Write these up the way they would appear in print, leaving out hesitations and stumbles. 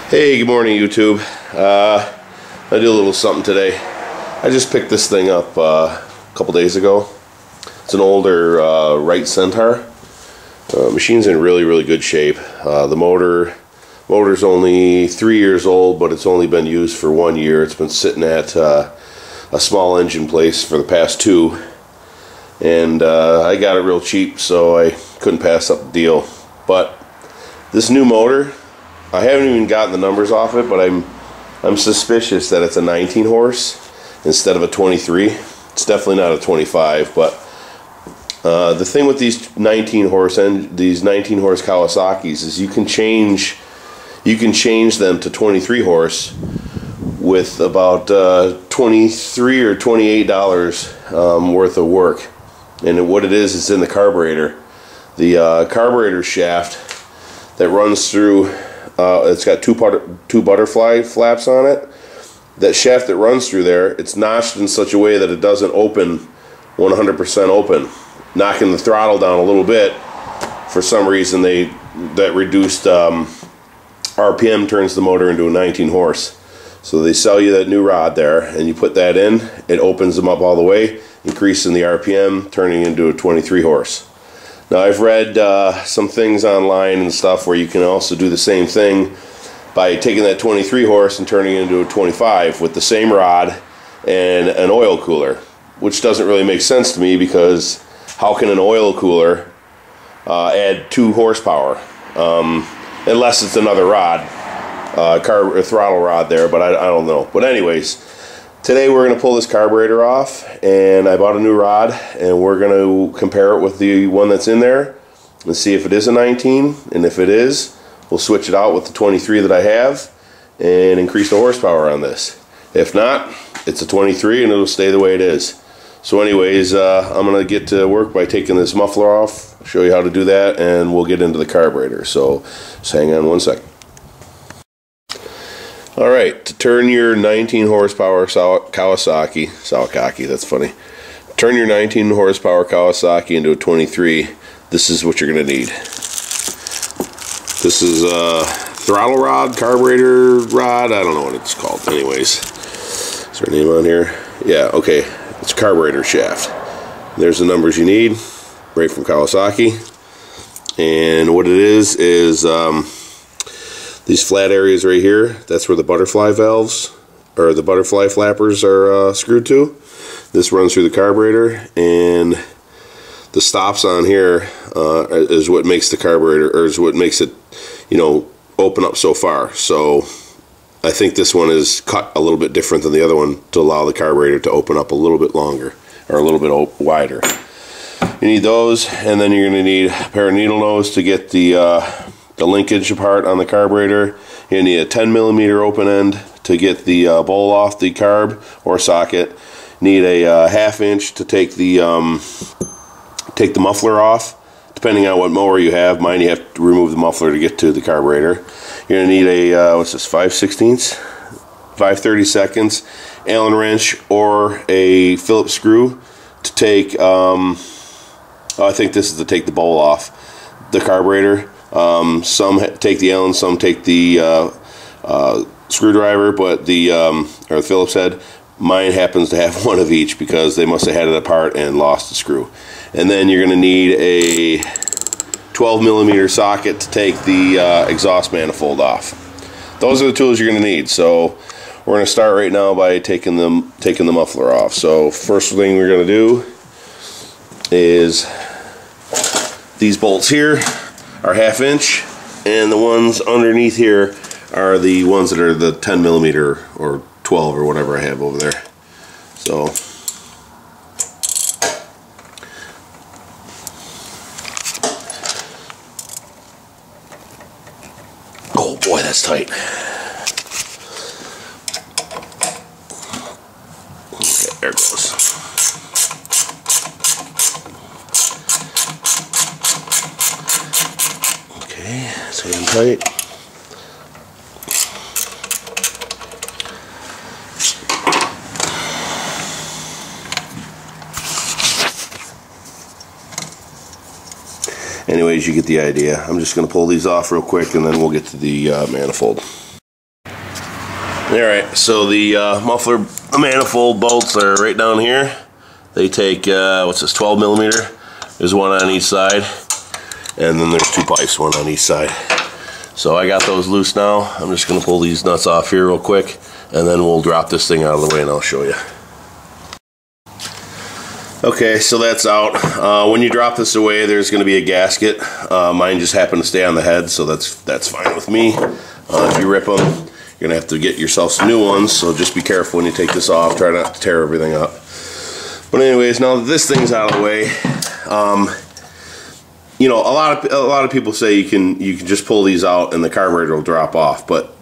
Hey, good morning, YouTube. I did a little something today. I just picked this thing up a couple days ago. It's an older Wright Centaur. Machine's in really good shape. The motor's only 3 years old, but it's only been used for 1 year. It's been sitting at a small engine place for the past 2, and I got it real cheap, so I couldn't pass up the deal. But this new motor, I haven't even gotten the numbers off it, but I'm suspicious that it's a 19 horse instead of a 23. It's definitely not a 25, but the thing with these 19 horse Kawasaki's is you can change them to 23 horse with about $23 or $28 worth of work. And what it is in the carburetor. The carburetor shaft that runs through, it's got two butterfly flaps on it. That shaft that runs through there, it's notched in such a way that it doesn't open 100% open, knocking the throttle down a little bit. For some reason, that reduced RPM turns the motor into a 19 horse. So they sell you that new rod there, and you put that in, it opens them up all the way, increasing the RPM, turning into a 23 horse. Now, I've read some things online and stuff where you can also do the same thing by taking that 23 horse and turning it into a 25 with the same rod and an oil cooler, which doesn't really make sense to me, because how can an oil cooler add 2 horsepower unless it's another rod, throttle rod there, but I don't know. But anyways, today we're going to pull this carburetor off, and I bought a new rod, and we're going to compare it with the one that's in there and see if it is a 19, and if it is, we'll switch it out with the 23 that I have and increase the horsepower on this. If not, it's a 23 and it'll stay the way it is. So anyways, I'm going to get to work by taking this muffler off, show you how to do that, and we'll get into the carburetor. So just hang on 1 second. Alright, to turn your 19 horsepower Kawasaki, that's funny. Turn your 19 horsepower Kawasaki into a 23, this is what you're going to need. This is a throttle rod, carburetor rod, I don't know what it's called. Anyways, is there a name on here? Yeah, okay, it's carburetor shaft. There's the numbers you need, right from Kawasaki. And what it is these flat areas right here, that's where the butterfly valves, or the butterfly flappers are screwed to. This runs through the carburetor, and the stops on here is what makes the carburetor, or is what makes it, you know, open up so far. So I think this one is cut a little bit different than the other one to allow the carburetor to open up a little bit longer, or a little bit wider. You need those, and then you're going to need a pair of needle nose to get the linkage apart on the carburetor. You need a 10mm open end to get the bowl off the carb or socket. Need a 1/2 inch to take the muffler off, depending on what mower you have. Mine, you have to remove the muffler to get to the carburetor. You're going to need a what's this, 5/32 Allen wrench or a Phillips screw to take I think this is to take the bowl off the carburetor. Some take the Allen, some take the screwdriver, but or the Phillips head. Mine happens to have one of each because they must have had it apart and lost the screw. And then you're going to need a 12mm socket to take the exhaust manifold off. Those are the tools you're going to need. So we're going to start right now by taking the muffler off. So first thing we're going to do is these bolts here are 1/2 inch, and the ones underneath here are the ones that are the 10mm or 12 or whatever I have over there. So oh boy, that's tight. Okay, there it goes. Okay, so I'm tight. Anyways, you get the idea. I'm just going to pull these off real quick, and then we'll get to the manifold. Alright, so the muffler, the manifold bolts are right down here. They take, what's this, 12 millimeter? There's one on each side, and then there's two pipes, one on each side. So I got those loose now. I'm just going to pull these nuts off here real quick, and then we'll drop this thing out of the way and I'll show you. Okay, so that's out. When you drop this away, there's going to be a gasket. Mine just happened to stay on the head, so that's fine with me. If you rip them, you're going to have to get yourself some new ones, so just be careful when you take this off. Try not to tear everything up. But anyways, now that this thing's out of the way, you know, a lot of people say you can just pull these out and the carburetor will drop off, but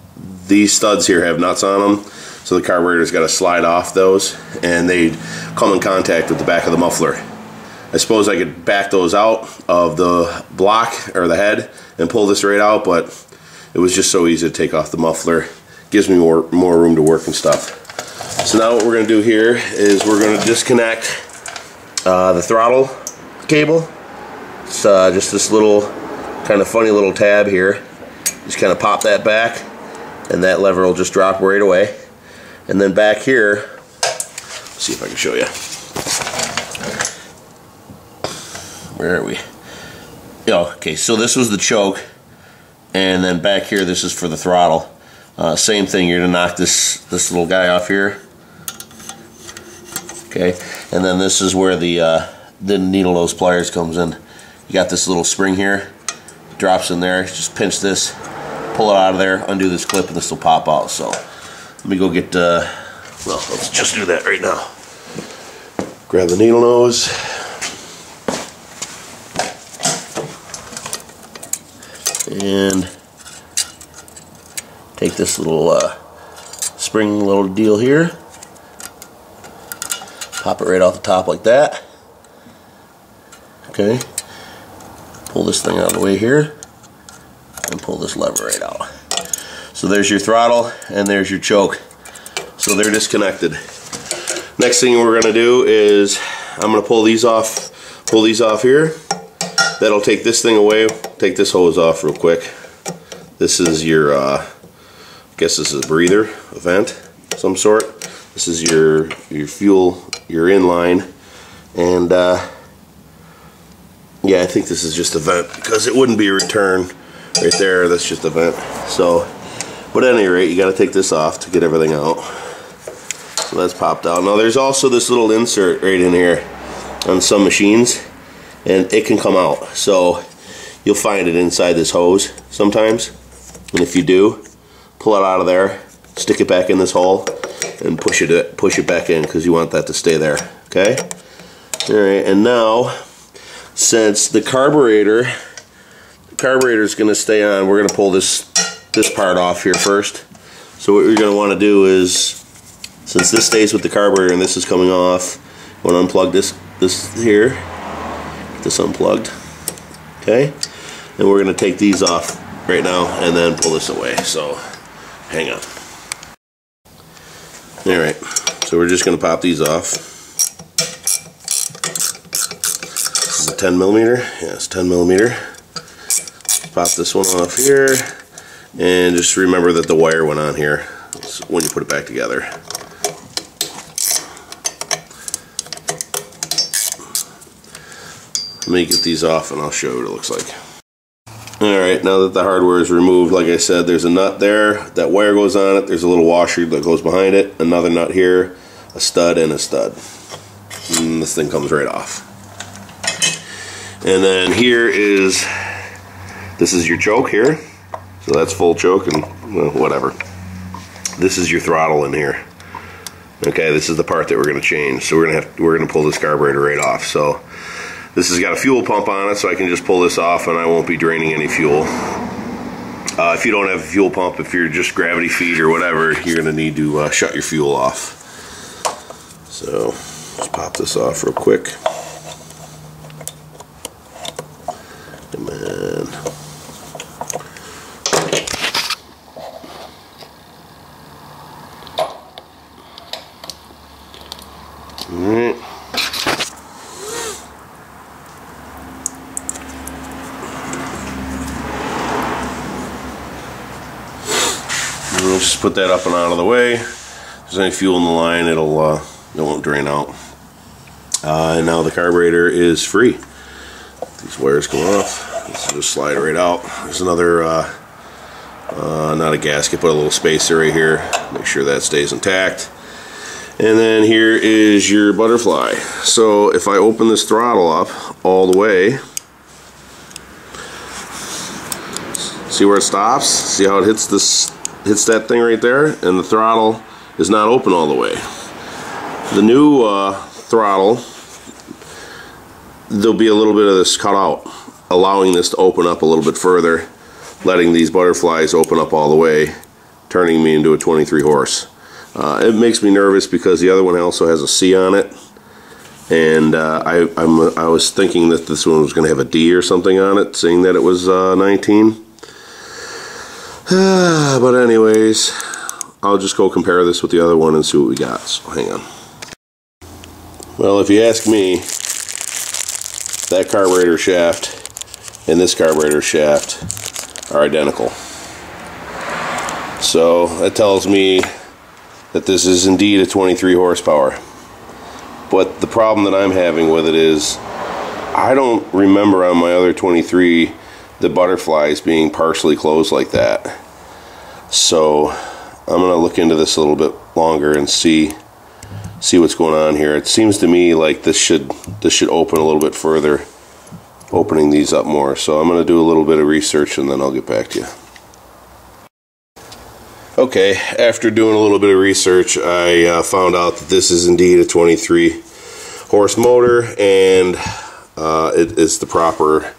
these studs here have nuts on them, so the carburetor's got to slide off those, and they come in contact with the back of the muffler. I suppose I could back those out of the block or the head and pull this right out, but it was just so easy to take off the muffler. Gives me more room to work and stuff. So now what we're going to do here is we're going to disconnect the throttle cable. It's just this little kind of funny little tab here. Just kind of pop that back, and that lever will just drop right away. And then back here, let's see if I can show you. Where are we? Oh, okay, so this was the choke, and then back here this is for the throttle. Same thing, you're going to knock this little guy off here. Okay, and then this is where the needle nose pliers comes in. You got this little spring here, it drops in there. Just pinch this, pull it out of there, undo this clip, and this will pop out. So let me go get. Well, let's just do that right now. Grab the needle nose. And take this little spring little deal here, pop it right off the top like that. Okay, pull this thing out of the way here and pull this lever right out. So there's your throttle and there's your choke. So they're disconnected. Next thing we're going to do is I'm going to pull these off here. That'll take this thing away. Take this hose off real quick. This is your I guess this is a breather, a vent of some sort. This is your fuel, your inline, and yeah, I think this is just a vent because it wouldn't be a return right there. That's just a vent. So, but at any rate, you got to take this off to get everything out. So that's popped out. Now there's also this little insert right in here on some machines, and it can come out. So you'll find it inside this hose sometimes, and if you do, pull it out of there, stick it back in this hole, and push it back in because you want that to stay there. Okay. All right, and now since the carburetor is going to stay on, we're going to pull this part off here first. So what you're going to want to do is, since this stays with the carburetor and this is coming off, you want to unplug this here. Get this unplugged. Okay, and we're going to take these off right now and then pull this away. So hang on. Alright, so we're just going to pop these off. This is a 10 millimeter. Yeah, it's 10 millimeter. Pop this one off here, and just remember that the wire went on here when you put it back together. Let me get these off and I'll show you what it looks like. Alright, now that the hardware is removed, like I said, there's a nut there, that wire goes on it, there's a little washer that goes behind it, another nut here, a stud and a stud. And this thing comes right off. And then here is, this is your choke here, so that's full choke and well, whatever. This is your throttle in here. Okay, this is the part that we're going to change, so we're going to pull this carburetor right off. So this has got a fuel pump on it, so I can just pull this off and I won't be draining any fuel. If you don't have a fuel pump, if you're just gravity feed or whatever, you're going to need to shut your fuel off. So let's pop this off real quick. And then alright. we'll just put that up and out of the way. If there's any fuel in the line, it won't drain out. And now the carburetor is free. These wires come off. This will just slide right out. There's another, not a gasket, but a little spacer right here. Make sure that stays intact. And then here is your butterfly. So if I open this throttle up all the way, see where it stops? See how it hits that thing right there? And the throttle is not open all the way. The new throttle, there'll be a little bit of this cut out, allowing this to open up a little bit further, letting these butterflies open up all the way, turning me into a 23 horse. It makes me nervous because the other one also has a C on it, and I was thinking that this one was going to have a D or something on it, seeing that it was 19. But anyways, I'll just go compare this with the other one and see what we got. So hang on. Well, if you ask me, that carburetor shaft and this carburetor shaft are identical. So that tells me that this is indeed a 23 horsepower. But the problem that I'm having with it is I don't remember on my other 23 the butterflies being partially closed like that. So I'm gonna look into this a little bit longer and see what's going on here. It seems to me like this should open a little bit further, opening these up more. So I'm gonna do a little bit of research and then I'll get back to you. Okay, after doing a little bit of research, I found out that this is indeed a 23 horse motor, and it is the proper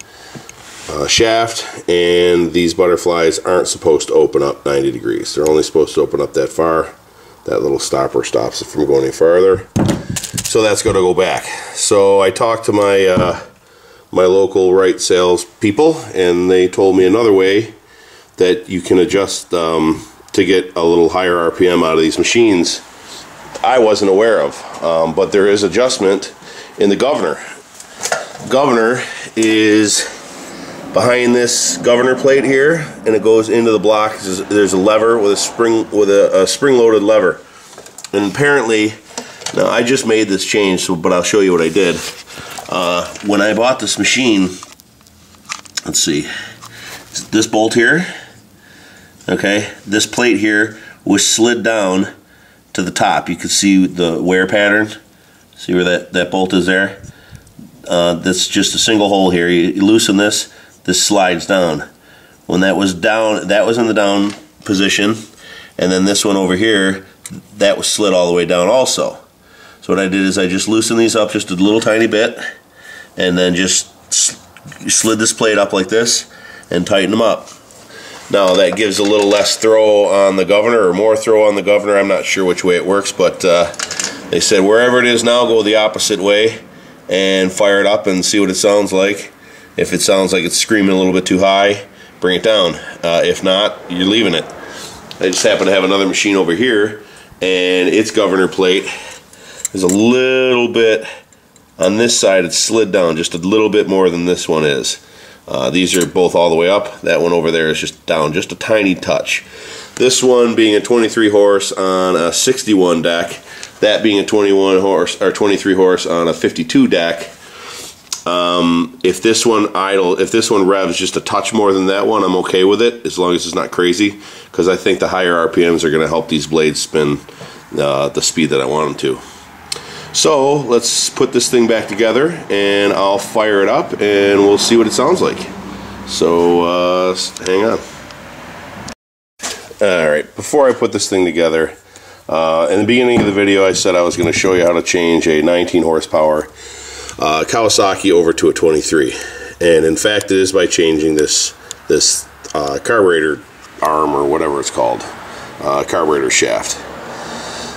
shaft, and these butterflies aren't supposed to open up 90 degrees. They're only supposed to open up that far. That little stopper stops it from going any farther. So that's going to go back. So I talked to my my local Wright sales people, and they told me another way that you can adjust to get a little higher RPM out of these machines I wasn't aware of, but there is adjustment in the governor. Governor is behind this governor plate here, and it goes into the block. There's a lever with a spring-loaded lever, and apparently, now I just made this change, but I'll show you what I did. When I bought this machine, let's see, this bolt here. Okay, this plate here was slid down to the top. You can see the wear pattern. See where that bolt is there? That's just a single hole here. You loosen this, this slides down. When that was down, that was in the down position, and then this one over here, that was slid all the way down also. So what I did is I just loosened these up just a little tiny bit, and then just slid this plate up like this and tightened them up. Now that gives a little less throw on the governor, or more throw on the governor. I'm not sure which way it works, but they said wherever it is now, go the opposite way and fire it up and see what it sounds like. If it sounds like it's screaming a little bit too high, bring it down. If not, you're leaving it. I just happen to have another machine over here, and its governor plate is a little bit on this side. It's slid down just a little bit more than this one is. These are both all the way up. That one over there is just down just a tiny touch. This one being a 23 horse on a 61 deck, that being a 21 horse or 23 horse on a 52 deck. If this one revs just a touch more than that one, I'm okay with it, as long as it's not crazy, because I think the higher RPMs are going to help these blades spin the speed that I want them to. So let's put this thing back together, and I'll fire it up and we'll see what it sounds like. So hang on. Alright, before I put this thing together, in the beginning of the video I said I was going to show you how to change a 19 horsepower Kawasaki over to a 23. And in fact it is by changing this carburetor arm, or whatever it's called, carburetor shaft.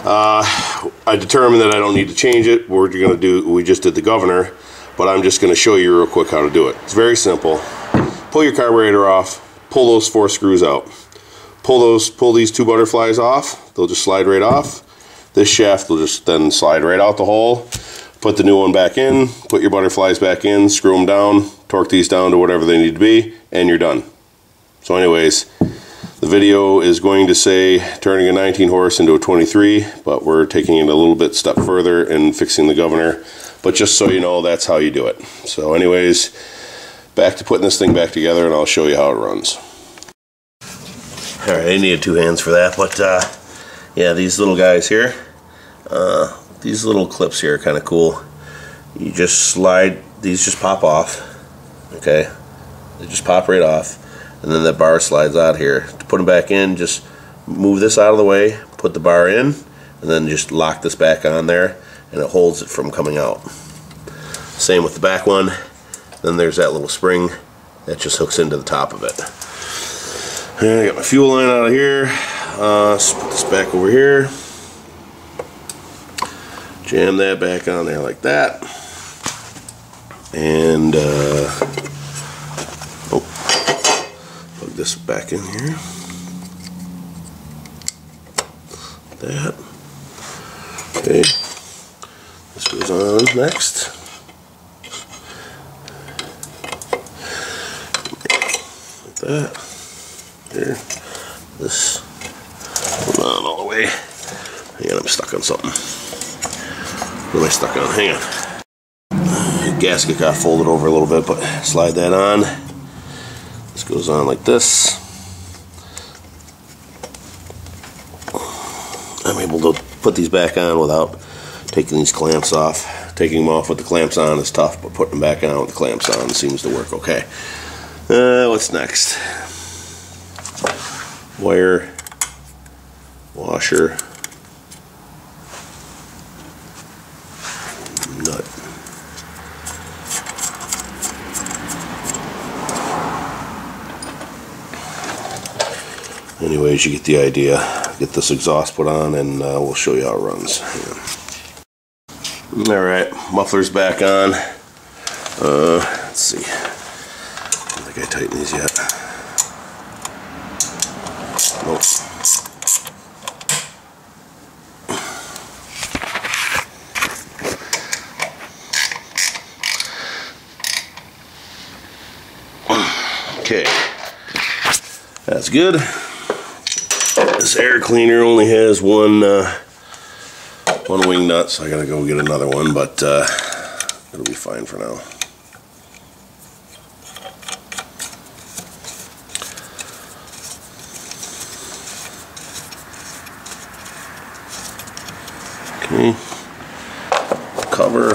I determined that I don't need to change it. We just did the governor, but I'm just going to show you real quick how to do it. It's very simple. Pull your carburetor off, pull those 4 screws out. Pull these 2 butterflies off, they'll just slide right off. This shaft will just then slide right out the hole. Put the new one back in, put your butterflies back in, screw them down, torque these down to whatever they need to be, and you're done. So anyways, the video is going to say turning a 19 horse into a 23, but we're taking it a little bit step further and fixing the governor. But just so you know, that's how you do it. So anyways, back to putting this thing back together, and I'll show you how it runs. Alright, I needed 2 hands for that, but yeah, these little guys here, these little clips here are kind of cool. You just slide, these just pop off, okay? They just pop right off, and then that bar slides out here. To put them back in, just move this out of the way, put the bar in, and then just lock this back on there, and it holds it from coming out. Same with the back one. Then there's that little spring that just hooks into the top of it. And I got my fuel line out of here. Let's put this back over here. Jam that back on there like that. And plug this back in here. That. Okay. This goes on next. Like that. There. This goes on all the way. Hang on, I'm stuck on something. What am I stuck on? Hang on. The gasket got folded over a little bit, but slide that on. This goes on like this. I'm able to put these back on without taking these clamps off. Taking them off with the clamps on is tough, but putting them back on with the clamps on seems to work okay. What's next? Wire, washer, nut. Anyways, you get the idea. Get this exhaust put on, and we'll show you how it runs. Alright, muffler's back on. Let's see. I don't think I tightened these yet. Nope. Okay, that's good. This air cleaner only has one wing nut, so I gotta go get another one, but it'll be fine for now. Okay, cover.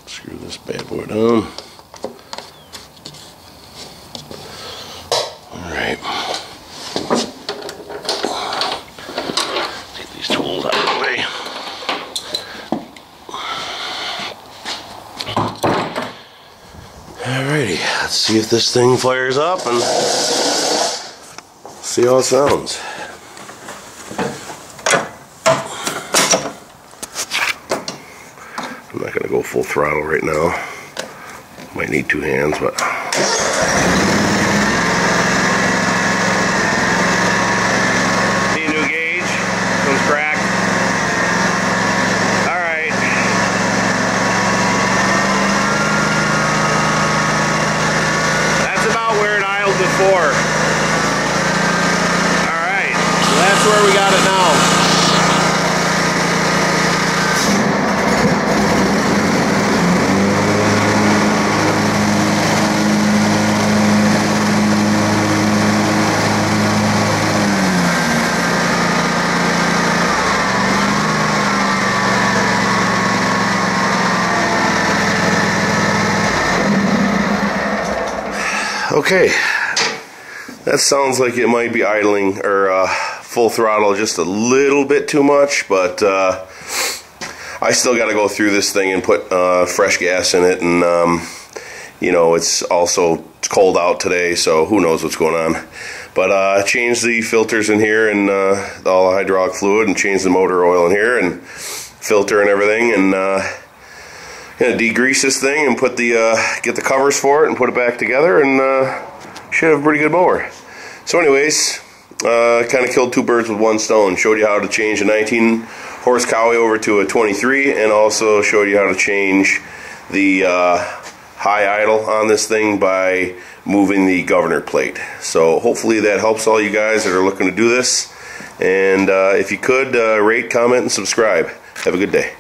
Screw this bad boy down. Alright. Get these tools out of the way. Alrighty, let's see if this thing fires up and see how it sounds. I'm not going to go full throttle right now. Might need 2 hands, but... See a new gauge? Comes cracked. Alright. That's about where it idled before. Alright, so that's where we got it now. Okay, that sounds like it might be idling or full throttle just a little bit too much, but I still got to go through this thing and put fresh gas in it, and you know, it's also cold out today, so who knows what's going on. But change the filters in here and all the hydraulic fluid, and change the motor oil in here and filter and everything, and gonna degrease this thing and put the get the covers for it and put it back together, and should have a pretty good mower. So anyways, kind of killed 2 birds with 1 stone. Showed you how to change a 19 horsepower over to a 23, and also showed you how to change the high idle on this thing by moving the governor plate. So hopefully that helps all you guys that are looking to do this, and if you could, rate, comment, and subscribe. Have a good day.